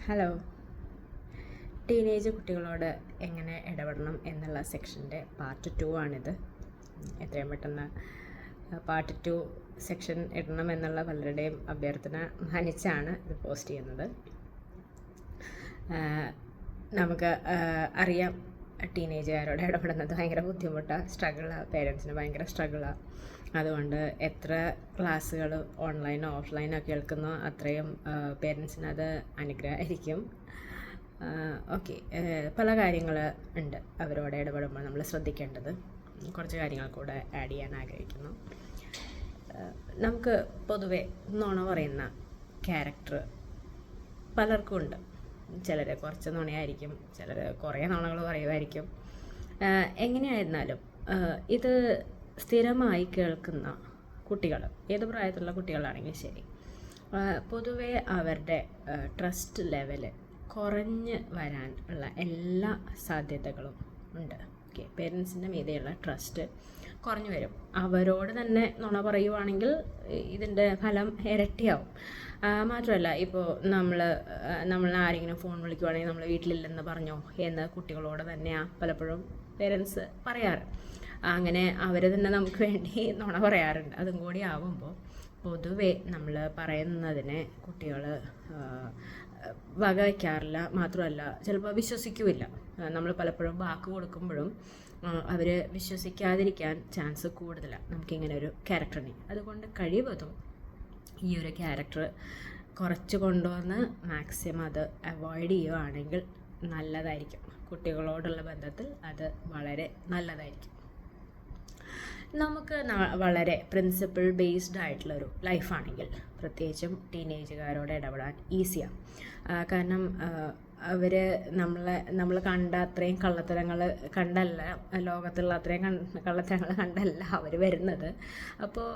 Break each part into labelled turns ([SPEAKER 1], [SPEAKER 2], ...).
[SPEAKER 1] Hello. Teenage കുട്ടികളോട് എങ്ങനെ ഇടപെടണം എന്നുള്ള സെക്ഷൻ്റെ പാർട്ട് 2 ആണിത്. എത്രയും പെട്ടെന്ന് പാർട്ട് 2 സെക്ഷൻ ഇടണം എന്നുള്ള പലരുടെയും അഭ്യർത്ഥന മാനിച്ചാണ് ഇത് പോസ്റ്റ് ചെയ്യുന്നത്. നമുക്ക് അറിയാം, ടീനേജുകാരോട് ഇടപെടുന്നത് ഭയങ്കര ബുദ്ധിമുട്ടാണ്, സ്ട്രഗിളാണ്, പേരൻസിന് ഭയങ്കര സ്ട്രഗിളാണ്. അതുകൊണ്ട് എത്ര ക്ലാസ്സുകൾ ഓൺലൈനോ ഓഫ്ലൈനോ കേൾക്കുന്നോ അത്രയും പേരൻസിനത് അനുഗ്രഹമായിരിക്കും. ഓക്കെ, പല കാര്യങ്ങൾ ഉണ്ട് അവരോട് ഇടപെടുമ്പോൾ നമ്മൾ ശ്രദ്ധിക്കേണ്ടത്. കുറച്ച് കാര്യങ്ങൾ കൂടെ ആഡ് ചെയ്യാൻ ആഗ്രഹിക്കുന്നു. നമുക്ക് പൊതുവെ നുണ പറയുന്ന ക്യാരക്ടർ പലർക്കും ഉണ്ട്. ചിലർ കുറച്ച് നുണയായിരിക്കും, ചിലർ കുറേ നുണകൾ പറയുമായിരിക്കും. എങ്ങനെയായിരുന്നാലും ഇത് സ്ഥിരമായി കേൾക്കുന്ന കുട്ടികൾ, ഏത് പ്രായത്തിലുള്ള കുട്ടികളാണെങ്കിലും ശരി, പൊതുവെ അവരുടെ ട്രസ്റ്റ് ലെവല് കുറഞ്ഞ് വരാൻ ഉള്ള എല്ലാ സാധ്യതകളും ഉണ്ട്. ഓക്കെ, പേരൻസിൻ്റെ മീതെയുള്ള ട്രസ്റ്റ് കുറഞ്ഞു വരും. അവരോട് തന്നെ നുണ പറയുവാണെങ്കിൽ ഇതിൻ്റെ ഫലം ഇരട്ടിയാവും. മാത്രമല്ല, ഇപ്പോൾ നമ്മൾ ആരെങ്കിലും ഫോൺ വിളിക്കുവാണെങ്കിൽ നമ്മൾ വീട്ടിലില്ലെന്ന് പറഞ്ഞോ എന്ന് കുട്ടികളോട് തന്നെയാണ് പലപ്പോഴും പേരൻസ് പറയാറ്. അങ്ങനെ അവർ തന്നെ നമുക്ക് വേണ്ടി നുണ പറയാറുണ്ട്. അതും കൂടി ആവുമ്പോൾ പൊതുവെ നമ്മൾ പറയുന്നതിനെ കുട്ടികൾ വകവയ്ക്കാറില്ല. മാത്രമല്ല, ചിലപ്പോൾ വിശ്വസിക്കുമില്ല. നമ്മൾ പലപ്പോഴും വാക്ക് കൊടുക്കുമ്പോഴും അവർ വിശ്വസിക്കാതിരിക്കാൻ ചാൻസ് കൂടുതലാണ് നമുക്കിങ്ങനെ ഒരു ക്യാരക്ടറിനെ. അതുകൊണ്ട് കഴിവതും ഈ ഒരു ക്യാരക്ടർ കുറച്ച് കൊണ്ടുവന്ന് മാക്സിമം അത് അവോയ്ഡ് ചെയ്യുകയാണെങ്കിൽ നല്ലതായിരിക്കും. കുട്ടികളോടുള്ള ബന്ധത്തിൽ അത് വളരെ നല്ലതായിരിക്കും. നമുക്ക് വളരെ പ്രിൻസിപ്പിൾ ബേസ്ഡ് ആയിട്ടുള്ളൊരു ലൈഫാണെങ്കിൽ പ്രത്യേകിച്ചും ടീനേജുകാരോട് ഇടപെടാൻ ഈസിയാണ്. കാരണം നമ്മൾ കണ്ട അത്രയും കള്ളത്തരങ്ങൾ കണ്ടല്ല, ലോകത്തുള്ള അത്രയും കള്ളത്തരങ്ങൾ കണ്ടല്ല അവർ വരുന്നത്. അപ്പോൾ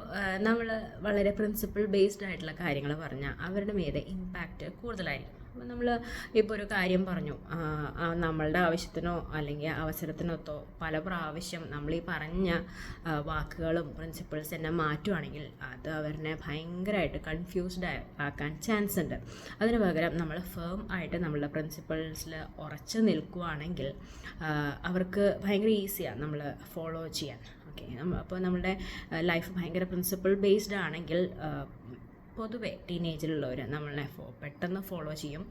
[SPEAKER 1] നമ്മൾ വളരെ പ്രിൻസിപ്പിൾ ബേസ്ഡ് ആയിട്ടുള്ള കാര്യങ്ങൾ പറഞ്ഞാൽ അവരുടെ മീതെ ഇമ്പാക്റ്റ് കൂടുതലായിരിക്കും. അപ്പോൾ നമ്മൾ ഇപ്പോൾ ഒരു കാര്യം പറഞ്ഞു, നമ്മളുടെ ആവശ്യത്തിനോ അല്ലെങ്കിൽ അവസരത്തിനൊത്തോ പല പ്രാവശ്യം നമ്മൾ ഈ പറഞ്ഞ വാക്കുകളും പ്രിൻസിപ്പിൾസ് തന്നെ മാറ്റുവാണെങ്കിൽ അത് അവരെ ഭയങ്കരമായിട്ട് കൺഫ്യൂസ്ഡ് ആക്കാൻ ചാൻസ് ഉണ്ട്. അതിന് പകരം നമ്മൾ ഫേം ആയിട്ട് നമ്മളുടെ പ്രിൻസിപ്പിൾസിൽ ഉറച്ചു നിൽക്കുകയാണെങ്കിൽ അവർക്ക് ഭയങ്കര ഈസിയാണ് നമ്മൾ ഫോളോ ചെയ്യാൻ. ഓക്കെ, അപ്പോൾ നമ്മളുടെ ലൈഫ് ഭയങ്കര പ്രിൻസിപ്പിൾ ബേസ്ഡ് ആണെങ്കിൽ പൊതുവെ ടീനേജിലുള്ളവർ നമ്മളെ പെട്ടെന്ന് ഫോളോ ചെയ്യും.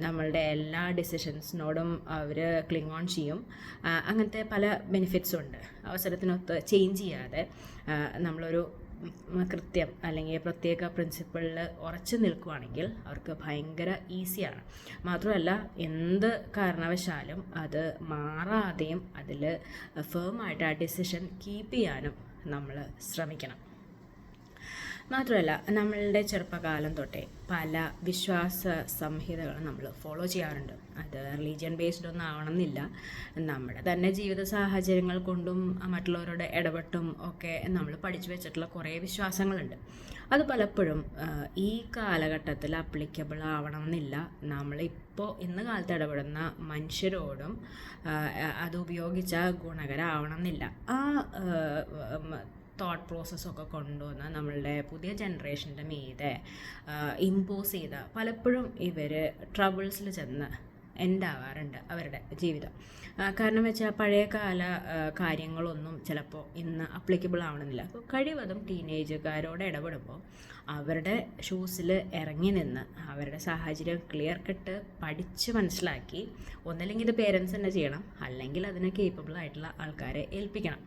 [SPEAKER 1] നമ്മളുടെ എല്ലാ ഡിസിഷൻസിനോടും അവർ ക്ലിങ് ഓൺ ചെയ്യും. അങ്ങനത്തെ പല ബെനിഫിറ്റ്സും ഉണ്ട്. അവസരത്തിനൊത്ത് ചേഞ്ച് ചെയ്യാതെ നമ്മളൊരു കൃത്യം അല്ലെങ്കിൽ പ്രത്യേക പ്രിൻസിപ്പിളിൽ ഉറച്ചു നിൽക്കുകയാണെങ്കിൽ അവർക്ക് ഭയങ്കര ഈസിയാണ്. മാത്രമല്ല, എന്ത് കാരണവശാലും അത് മാറാതെയും അതിൽ ഫേമായിട്ട് ആ ഡിസിഷൻ കീപ്പ് ചെയ്യാനും നമ്മൾ ശ്രമിക്കണം. മാത്രമല്ല, നമ്മളുടെ ചെറുപ്പകാലം തൊട്ടേ പല വിശ്വാസ സംഹിതകൾ നമ്മൾ ഫോളോ ചെയ്യാറുണ്ട്. അത് റിലീജിയൻ ബേസ്ഡ് ഒന്നും ആവണമെന്നില്ല. നമ്മുടെ തന്നെ ജീവിത സാഹചര്യങ്ങൾ കൊണ്ടും മറ്റുള്ളവരോട് ഇടപെട്ടും ഒക്കെ നമ്മൾ പഠിച്ചു വെച്ചിട്ടുള്ള കുറേ വിശ്വാസങ്ങളുണ്ട്. അത് പലപ്പോഴും ഈ കാലഘട്ടത്തിൽ അപ്ലിക്കബിൾ ആവണമെന്നില്ല. നമ്മളിപ്പോൾ ഇന്ന് കാലത്ത് ഇടപെടുന്ന മനുഷ്യരോടും അത് ഉപയോഗിച്ചാൽ ഗുണകരമാവണമെന്നില്ല. ആ തോട്ട് പ്രോസസ്സൊക്കെ കൊണ്ടുവന്ന് നമ്മളുടെ പുതിയ ജനറേഷൻ്റെ മീതെ ഇമ്പോസ് ചെയ്ത പലപ്പോഴും ഇവർ ട്രബിൾസിൽ ചെന്ന് എൻഡാവാറുണ്ട് അവരുടെ ജീവിതം. കാരണം വെച്ചാൽ പഴയകാല കാര്യങ്ങളൊന്നും ചിലപ്പോൾ ഇന്ന് അപ്ലിക്കബിൾ ആവണമെന്നില്ല. അപ്പോൾ കഴിവതും ടീനേജുകാരോട് ഇടപെടുമ്പോൾ അവരുടെ ഷൂസിൽ ഇറങ്ങി നിന്ന് അവരുടെ സാഹചര്യം ക്ലിയർ കട്ട് പഠിച്ച് മനസ്സിലാക്കി, ഒന്നല്ലെങ്കിൽ ഇത് പേരൻസ് തന്നെ ചെയ്യണം, അല്ലെങ്കിൽ അതിന് കേപ്പബിൾ ആയിട്ടുള്ള ആൾക്കാരെ ഏൽപ്പിക്കണം.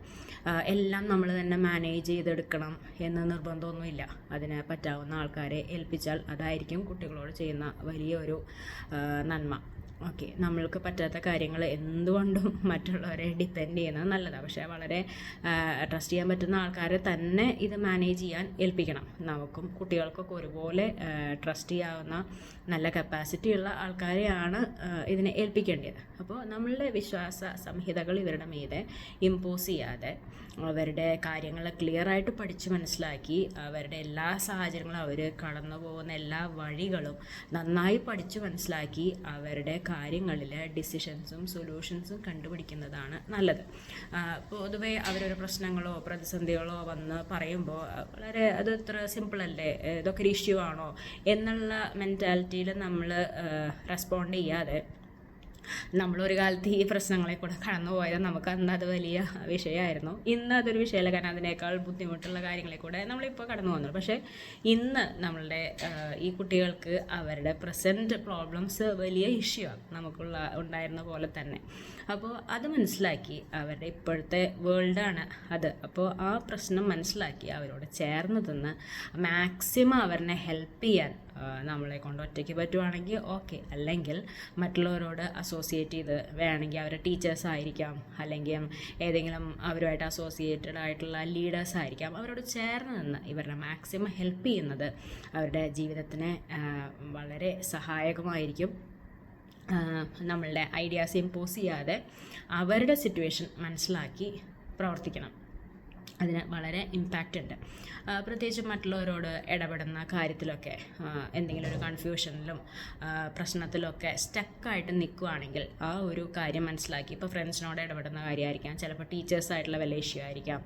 [SPEAKER 1] എല്ലാം നമ്മൾ തന്നെ മാനേജ് ചെയ്തെടുക്കണം എന്ന് നിർബന്ധമൊന്നുമില്ല. അതിന് പറ്റാവുന്ന ആൾക്കാരെ ഏൽപ്പിച്ചാൽ അതായിരിക്കും കുട്ടികളോട് ചെയ്യുന്ന വലിയൊരു നന്മ. ഓക്കെ, നമ്മൾക്ക് പറ്റാത്ത കാര്യങ്ങൾ എന്തുകൊണ്ടും മറ്റുള്ളവരെ ഡിപ്പെൻഡ് ചെയ്യുന്നത് നല്ലതാണ്. പക്ഷേ വളരെ ട്രസ്റ്റ് ചെയ്യാൻ പറ്റുന്ന ആൾക്കാരെ തന്നെ ഇത് മാനേജ് ചെയ്യാൻ ഏൽപ്പിക്കണം. നമുക്കും കുട്ടികൾക്കൊക്കെ ഒരുപോലെ ട്രസ്റ്റ് ചെയ്യാവുന്ന നല്ല കപ്പാസിറ്റി ഉള്ള ആൾക്കാരെയാണ് ഇതിനെ ഏൽപ്പിക്കേണ്ടത്. അപ്പോൾ നമ്മളുടെ വിശ്വാസ സംഹിതകൾ ഇവരുടെ മീതെ ഇമ്പോസ് ചെയ്യാതെ അവരുടെ കാര്യങ്ങൾ ക്ലിയറായിട്ട് പഠിച്ച് മനസ്സിലാക്കി അവരുടെ എല്ലാ സാഹചര്യങ്ങളും അവർ കടന്നു പോകുന്ന എല്ലാ വഴികളും നന്നായി പഠിച്ച് മനസ്സിലാക്കി അവരുടെ കാര്യങ്ങളിൽ ഡിസിഷൻസും സൊല്യൂഷൻസും കണ്ടുപിടിക്കുന്നതാണ് നല്ലത്. പൊതുവേ അവരൊരു പ്രശ്നങ്ങളോ പ്രതിസന്ധികളോ വന്ന് പറയുമ്പോൾ വളരെ അത് ഇത്ര സിമ്പിളല്ലേ, ഇതൊക്കെ ഒരു ഇഷ്യൂ ആണോ എന്നുള്ള മെൻറ്റാലിറ്റിയിൽ നമ്മൾ റെസ്പോണ്ട് ചെയ്യാതെ, നമ്മളൊരു കാലത്ത് ഈ പ്രശ്നങ്ങളെ കൂടെ കടന്നു പോയത് നമുക്ക് അന്ന് അത് വലിയ വിഷയമായിരുന്നു. ഇന്ന് അതൊരു വിഷയമല്ല, കാരണം അതിനേക്കാൾ ബുദ്ധിമുട്ടുള്ള കാര്യങ്ങളെ കൂടെ നമ്മളിപ്പോൾ കടന്നു പോകുന്നു. പക്ഷേ ഇന്ന് നമ്മളുടെ ഈ കുട്ടികൾക്ക് അവരുടെ പ്രസൻറ്റ് പ്രോബ്ലംസ് വലിയ ഇഷ്യൂ ആണ് ഉണ്ടായിരുന്ന പോലെ തന്നെ. അപ്പോൾ അത് മനസ്സിലാക്കി, അവരുടെ ഇപ്പോഴത്തെ വേൾഡാണ് അത്. അപ്പോൾ ആ പ്രശ്നം മനസ്സിലാക്കി അവരോട് ചേർന്ന് നിന്ന് മാക്സിമം അവരെ ഹെൽപ്പ് ചെയ്യാൻ നമ്മളെ കൊണ്ട് ഒറ്റയ്ക്ക് പറ്റുവാണെങ്കിൽ ഓക്കെ, അല്ലെങ്കിൽ മറ്റുള്ളവരോട് അസോസിയേറ്റ് ചെയ്ത്, വേണമെങ്കിൽ അവരുടെ ടീച്ചേഴ്സ് ആയിരിക്കാം, അല്ലെങ്കിൽ ഏതെങ്കിലും അവരുമായിട്ട് അസോസിയേറ്റഡ് ആയിട്ടുള്ള ലീഡേഴ്സ് ആയിരിക്കാം, അവരോട് ചേർന്ന് നിന്ന് ഇവരുടെ മാക്സിമം ഹെൽപ്പ് ചെയ്യുന്നത് അവരുടെ ജീവിതത്തിന് വളരെ സഹായകമായിരിക്കും. നമ്മളുടെ ഐഡിയാസ് ഇമ്പോസ് ചെയ്യാതെ അവരുടെ സിറ്റുവേഷൻ മനസ്സിലാക്കി പ്രവർത്തിക്കണം. അതിന് വളരെ ഇമ്പാക്റ്റ് ഉണ്ട്. പ്രത്യേകിച്ച് മറ്റുള്ളവരോട് ഇടപെടുന്ന കാര്യത്തിലൊക്കെ എന്തെങ്കിലും ഒരു കൺഫ്യൂഷനിലും പ്രശ്നത്തിലൊക്കെ സ്റ്റക്കായിട്ട് നിൽക്കുകയാണെങ്കിൽ ആ ഒരു കാര്യം മനസ്സിലാക്കി, ഇപ്പോൾ ഫ്രണ്ട്സിനോട് ഇടപെടുന്ന കാര്യമായിരിക്കാം, ചിലപ്പോൾ ടീച്ചേഴ്സായിട്ടുള്ള വല്ല ഇഷ്യൂ ആയിരിക്കാം,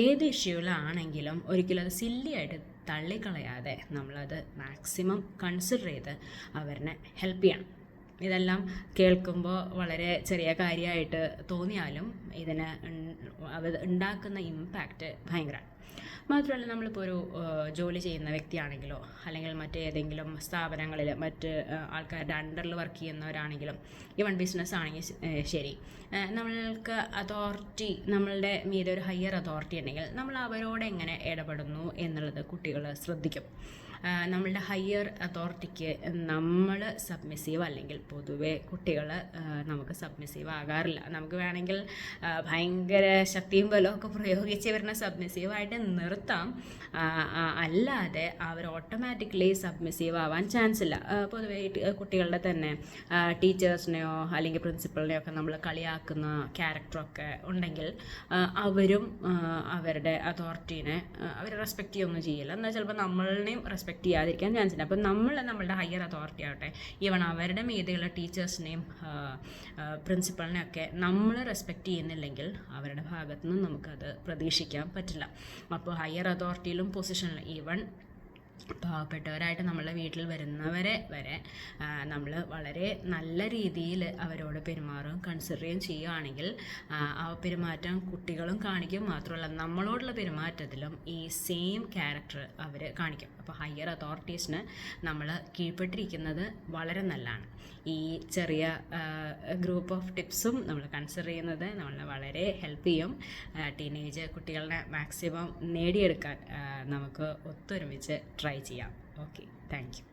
[SPEAKER 1] ഏത് ഇഷ്യൂലാണെങ്കിലും ഒരിക്കലും അത് സില്ലിയായിട്ട് തള്ളിക്കളയാതെ നമ്മളത് മാക്സിമം കൺസിഡർ ചെയ്ത് അവരെ ഹെൽപ്പ് ചെയ്യണം. ഇതെല്ലാം കേൾക്കുമ്പോൾ വളരെ ചെറിയ കാര്യമായിട്ട് തോന്നിയാലും ഇതിന് ഉണ്ടാക്കുന്ന ഇമ്പാക്റ്റ് ഭയങ്കരമാണ്. മാത്രമല്ല, നമ്മളിപ്പോൾ ഒരു ജോലി ചെയ്യുന്ന വ്യക്തിയാണെങ്കിലോ അല്ലെങ്കിൽ മറ്റേതെങ്കിലും സ്ഥാപനങ്ങളിൽ മറ്റ് ആൾക്കാരുടെ അണ്ടറിൽ വർക്ക് ചെയ്യുന്നവരാണെങ്കിലും, ഈവൻ ബിസിനസ് ആണെങ്കിൽ ശരി, നമ്മൾക്ക് അതോറിറ്റി, നമ്മളുടെ മീതെ ഒരു ഹയർ അതോറിറ്റി ഉണ്ടെങ്കിൽ നമ്മൾ അവരോട് എങ്ങനെ ഇടപെടുന്നു എന്നുള്ളത് കുട്ടികൾ ശ്രദ്ധിക്കും. നമ്മളുടെ ഹയർ അതോറിറ്റിക്ക് നമ്മൾ സബ്മിസീവ് അല്ലെങ്കിൽ പൊതുവെ കുട്ടികൾ നമുക്ക് സബ്മിസീവ് ആകാറില്ല. നമുക്ക് വേണമെങ്കിൽ ഭയങ്കര ശക്തിയും ബലമൊക്കെ പ്രയോഗിച്ച് ഇവരെ സബ്മിസീവായിട്ട് നിർത്താം, അല്ലാതെ അവർ ഓട്ടോമാറ്റിക്കലി സബ്മിസീവ് ആവാൻ ചാൻസ് ഇല്ല. പൊതുവെ കുട്ടികളുടെ തന്നെ ടീച്ചേഴ്സിനെയോ അല്ലെങ്കിൽ പ്രിൻസിപ്പളിനെയോ ഒക്കെ നമ്മൾ കളിയാക്കുന്ന ക്യാരക്ടറൊക്കെ ഉണ്ടെങ്കിൽ അവരും അവരുടെ അതോറിറ്റീനെ അവർ റെസ്പെക്റ്റ് ചെയ്യുകയൊന്നും ചെയ്യില്ല. എന്നാൽ ചിലപ്പോൾ നമ്മളിനെയും റെസ്പെക്റ്റ് ചെയ്യാതിരിക്കാൻ ചാൻസ് ഉണ്ട്. അപ്പം നമ്മളുടെ ഹയർ അതോറിറ്റി ആവട്ടെ, ഈവൺ അവരുടെ മീതെയുള്ള ടീച്ചേഴ്സിനെയും പ്രിൻസിപ്പളിനെയൊക്കെ നമ്മൾ റെസ്പെക്റ്റ് ചെയ്യുന്നില്ലെങ്കിൽ അവരുടെ ഭാഗത്തു നിന്നും നമുക്കത് പ്രതീക്ഷിക്കാൻ പറ്റില്ല. അപ്പോൾ ഹയർ അതോറിറ്റിയിലും പൊസിഷനിലും, ഈവൺ പാവപ്പെട്ടവരായിട്ട് നമ്മളെ വീട്ടിൽ വരുന്നവരെ വരെ നമ്മൾ വളരെ നല്ല രീതിയിൽ അവരോട് പെരുമാറുകയും കൺസിഡർ ചെയ്യുകയാണെങ്കിൽ ആ പെരുമാറ്റം കുട്ടികളും കാണിക്കും. മാത്രമല്ല, നമ്മളോടുള്ള പെരുമാറ്റത്തിലും ഈ സെയിം ക്യാരക്ടർ അവർ കാണിക്കും. അപ്പോൾ ഹയർ അതോറിറ്റീസിന് നമ്മൾ കീഴ്പ്പെട്ടിരിക്കുന്നത് വളരെ നല്ലതാണ്. ഈ ചെറിയ ഗ്രൂപ്പ് ഓഫ് ടിപ്സും നമ്മൾ കൺസിഡർ ചെയ്യുന്നത് നമ്മളെ വളരെ ഹെൽപ്പ് ചെയ്യും. ടീനേജ് കുട്ടികളെ മാക്സിമം നേടിയെടുക്കാൻ നമുക്ക് ഒത്തൊരുമിച്ച് ട്രൈ ചെയ്യാം. Okay, thank you.